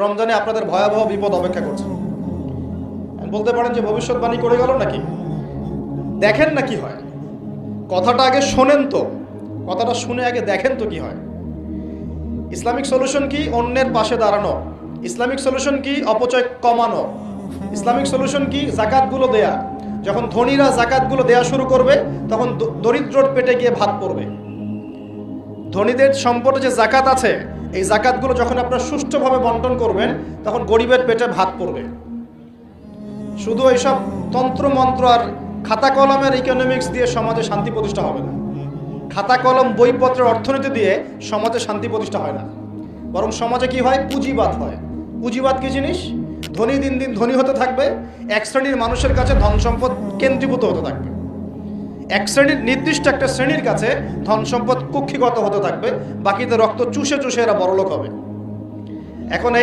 রমজানে আপনাদের ভয়াবহ বিপদ অপেক্ষা করছে। বলতে পারেন যে ভবিষ্যৎবাণী করে গেল নাকি? দেখেন না কি হয়। কথাটা আগে শোনেন তো, কথাটা শুনে আগে দেখেন তো কি হয়। ইসলামিক সলিউশন কি? অন্যের পাশে দাঁড়ানো। ইসলামিক সলিউশন কি? অপচয় কমানো। ইসলামিক সলিউশন কি? জাকাতগুলো দেয়া। যখন ধনীরা জাকাতগুলো দেয়া শুরু করবে তখন দরিদ্রর পেটে গিয়ে ভাত পড়বে। ধনীদের সম্পদে যে জাকাত আছে, এই জাকাতগুলো যখন আপনারা সুষ্ঠুভাবে বন্টন করবেন তখন গরিবের পেটে ভাত পড়বে। শুধু এইসব তন্ত্র মন্ত্র আর খাতা কলমের ইকোনমিক্স দিয়ে সমাজে শান্তি প্রতিষ্ঠা হবে না। খাতা কলম বইপত্রের অর্থনীতি দিয়ে সমাজে শান্তি প্রতিষ্ঠা হয় না, বরং সমাজে কি হয়? পুঁজিবাদ হয়। পুঁজিবাদ কি জিনিস? ধনী দিন দিন ধনী হতে থাকবে, এক শ্রেণীর মানুষের কাছে ধন সম্পদ কেন্দ্রীভূত হতে থাকবে, এক শ্রেণীর নির্দিষ্ট একটা শ্রেণীর কাছে ধন সম্পদ কুক্ষিগত হতে থাকবে, বাকিদের রক্ত চুষে চুষে এরা বড়লোক হবে। এখন